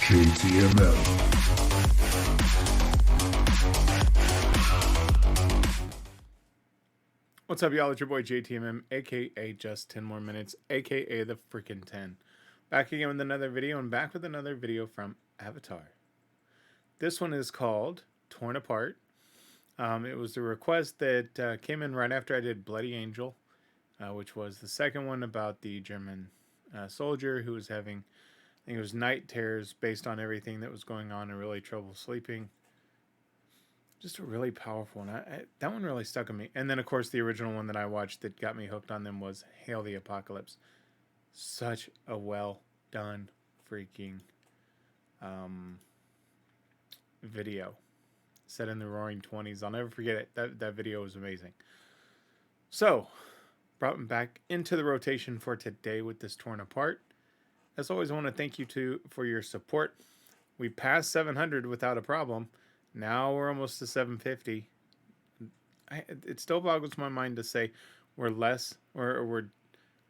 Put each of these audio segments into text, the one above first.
JTMM. What's up, y'all? It's your boy JTMM, aka Just 10 More Minutes, aka the freaking 10. Back again with another video, and back with another video from Avatar. This one is called Torn Apart. It was the request that came in right after I did Bloody Angel, which was the second one about the German soldier who was having, I think it was night terrors based on everything that was going on and really trouble sleeping. Just a really powerful one. That one really stuck with me. And then, of course, the original one that I watched that got me hooked on them was Hail the Apocalypse. Such a well done freaking video. Set in the roaring 20s. I'll never forget it. That video was amazing. So, brought me back into the rotation for today with this Torn Apart. As always, I want to thank you for your support. We passed 700 without a problem. Now we're almost to 750. It still boggles my mind to say we're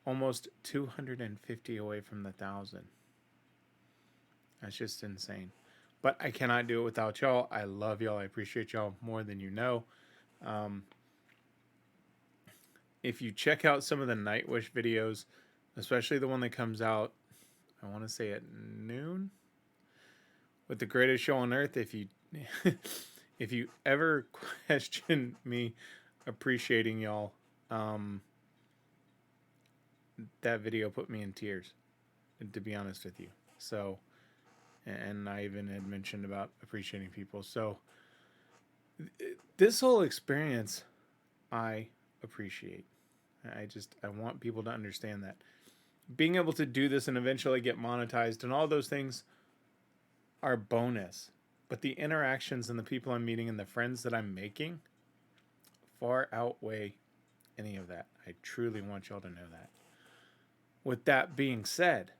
almost 250 away from the 1,000. That's just insane. But I cannot do it without y'all. I love y'all. I appreciate y'all more than you know. If you check out some of the Nightwish videos, especially the one that comes out, I want to say at noon, with the greatest show on earth, if you if you ever question me appreciating y'all, that video put me in tears, to be honest with you. So, and I even had mentioned about appreciating people. So this whole experience I appreciate. I want people to understand that being able to do this and eventually get monetized and all those things are bonus. But the interactions and the people I'm meeting and the friends that I'm making far outweigh any of that. I truly want y'all to know that. With that being said,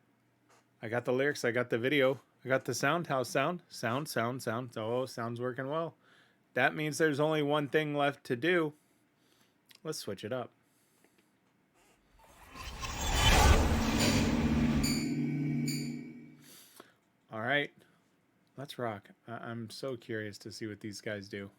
I got the lyrics, I got the video, I got the sound. How's sound? Sound. Oh, sound's working well. That means there's only one thing left to do. Let's switch it up. All right. Let's rock. I'm so curious to see what these guys do.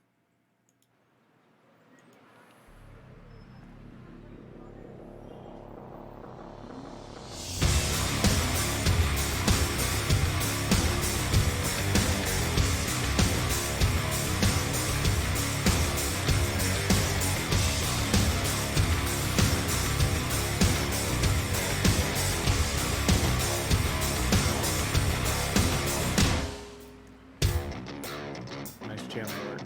Nice channel work.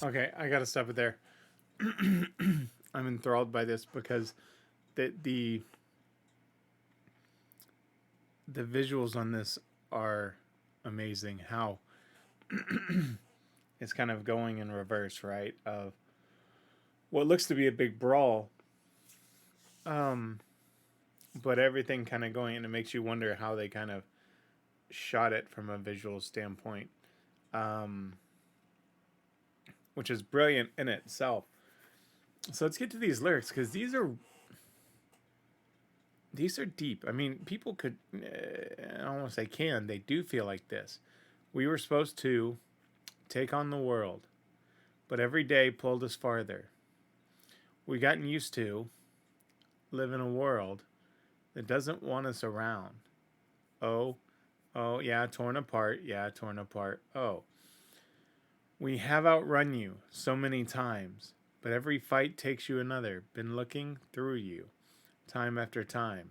Okay, I gotta stop it there. I'm enthralled by this because the visuals on this are amazing. How it's kind of going in reverse, right? Of what looks to be a big brawl. Um, but everything kind of going, and it makes you wonder how they kind of shot it from a visual standpoint, um, which is brilliant in itself. So let's get to these lyrics, because these are deep. I mean, people could, I don't want to say can, they do feel like this. We were supposed to take on the world, but every day pulled us farther. We gotten used to live in a world that doesn't want us around. Oh, oh, yeah, torn apart. Yeah, torn apart. Oh, we have outrun you so many times, but every fight takes you another. Been looking through you, time after time.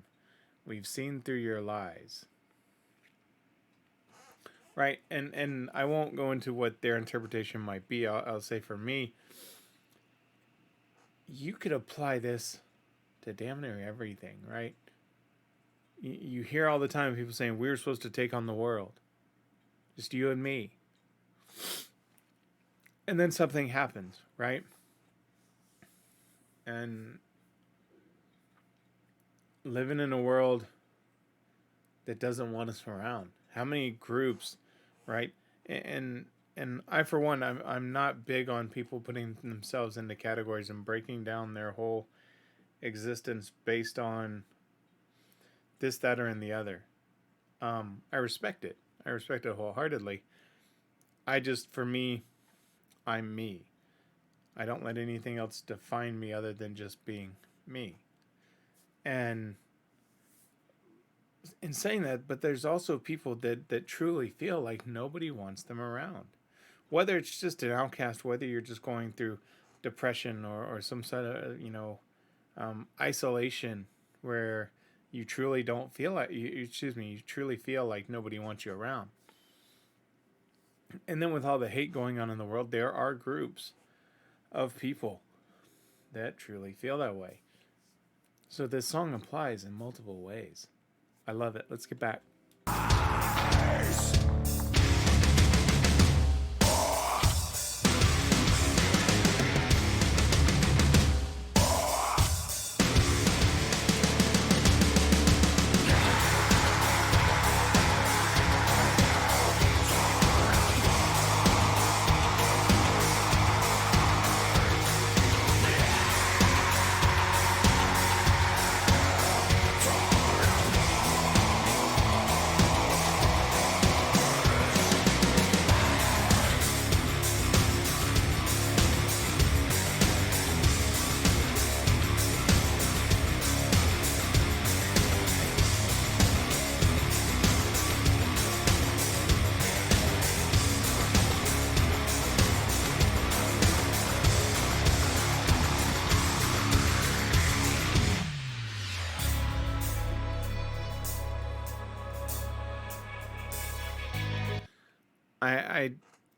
We've seen through your lies. Right, and I won't go into what their interpretation might be. I'll say for me, you could apply this to damn near everything, right? You hear all the time people saying we were supposed to take on the world, just you and me, and then something happens, right? And living in a world that doesn't want us around. How many groups, right? And I, for one, I'm not big on people putting themselves into categories and breaking down their whole existence based on this, that, or in the other. I respect it. I respect it wholeheartedly. For me, I'm me. I don't let anything else define me other than just being me. And in saying that, but there's also people that truly feel like nobody wants them around. Whether it's just an outcast, whether you're just going through depression or some sort of, isolation where you truly don't feel like, you truly feel like nobody wants you around. And then with all the hate going on in the world, there are groups of people that truly feel that way. So this song applies in multiple ways. I love it. Let's get back.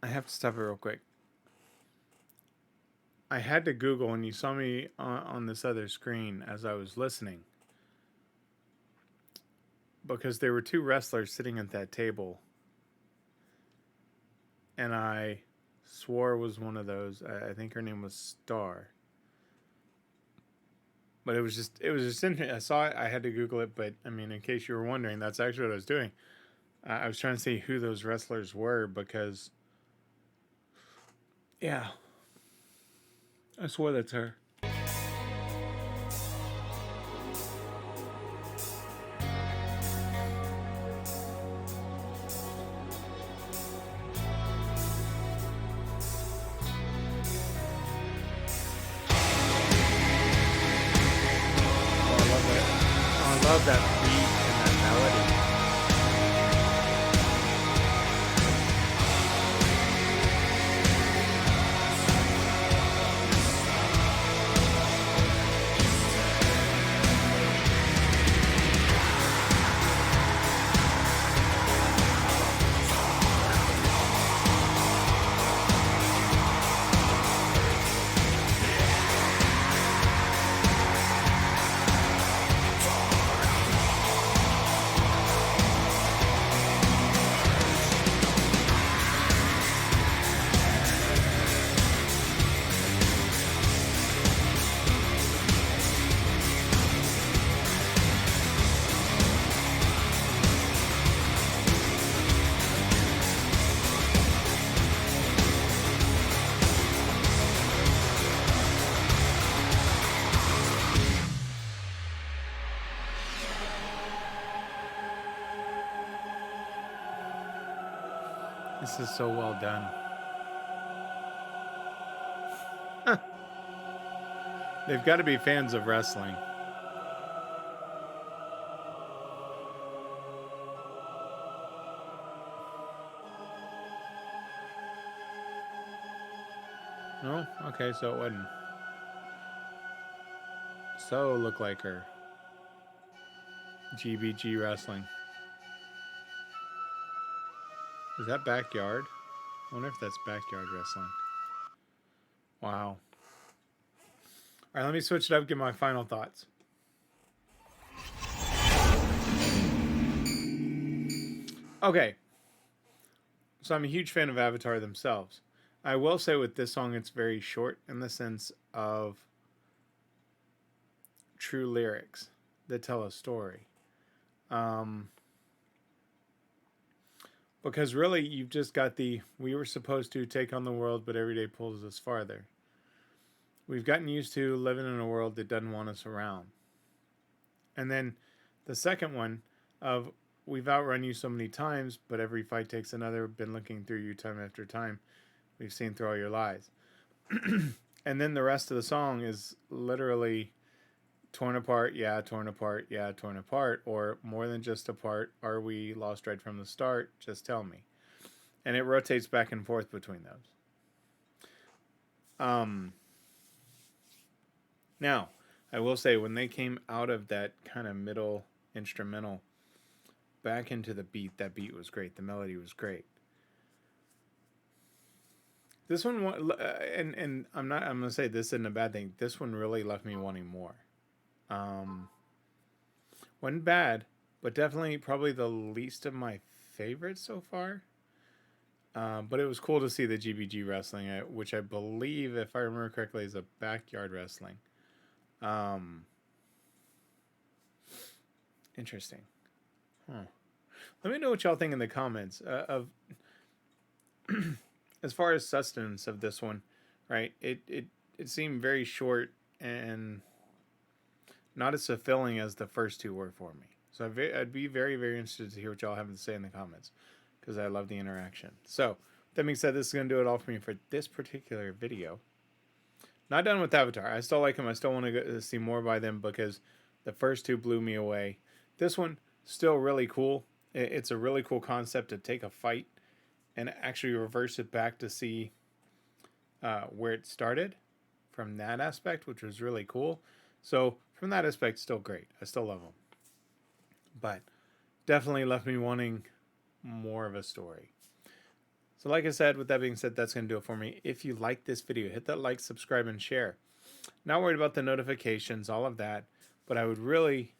I have to stop it real quick. I had to Google, and you saw me on this other screen as I was listening, because there were two wrestlers sitting at that table, and I swore was one of those. I think her name was Star. But it was just interesting. I saw it. I had to Google it. But I mean, in case you were wondering, that's actually what I was doing. I was trying to see who those wrestlers were, because, yeah, I swore that's her. I love that beat and that melody. This is so well done. Huh. They've got to be fans of wrestling. No? Okay, so it wouldn't. So look like her. GBG wrestling. Is that backyard? I wonder if that's backyard wrestling. Wow. All right, let me switch it up, get my final thoughts. Okay. So I'm a huge fan of Avatar themselves. I will say with this song, it's very short in the sense of true lyrics that tell a story. Because really, you've just got we were supposed to take on the world, but every day pulls us farther. We've gotten used to living in a world that doesn't want us around. And then the second one of we've outrun you so many times, but every fight takes another. Been looking through you time after time. We've seen through all your lies. And then the rest of the song is literally torn apart, yeah, torn apart, yeah, torn apart, or more than just apart. Are we lost right from the start? Just tell me. And it rotates back and forth between those. Now, I will say when they came out of that kind of middle instrumental back into the beat, that beat was great. The melody was great. This one, and I'm going to say this isn't a bad thing. This one really left me wanting more. Wasn't bad, but definitely probably the least of my favorites so far. But it was cool to see the GBG wrestling, which I believe, if I remember correctly, is a backyard wrestling. Interesting. Let me know what y'all think in the comments of as far as sustenance of this one, right? It seemed very short and not as fulfilling as the first two were for me. So I'd be very, very interested to hear what y'all have to say in the comments because I love the interaction. So that being said, this is going to do it all for me for this particular video. Not done with Avatar. I still like them. I still want to see more by them because the first two blew me away. This one, still really cool. It's a really cool concept to take a fight and actually reverse it back to see where it started from that aspect, which was really cool. So from that aspect, still great. I still love them. But definitely left me wanting more of a story. So like I said, with that being said, that's going to do it for me. If you like this video, hit that like, subscribe, and share. Not worried about the notifications, all of that. But I would really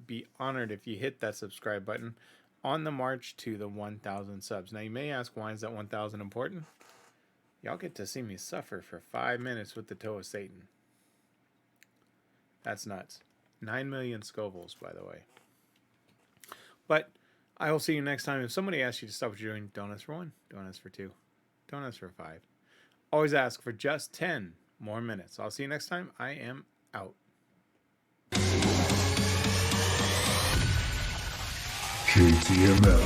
be honored if you hit that subscribe button on the march to the 1,000 subs. Now you may ask, why is that 1,000 important? Y'all get to see me suffer for 5 minutes with the toe of Satan. That's nuts. 9 million Scovilles, by the way. But I will see you next time. If somebody asks you to stop what you're doing, don't ask for 1, don't ask for 2, don't ask for 5. Always ask for just 10 more minutes. I'll see you next time. I am out. JTMM.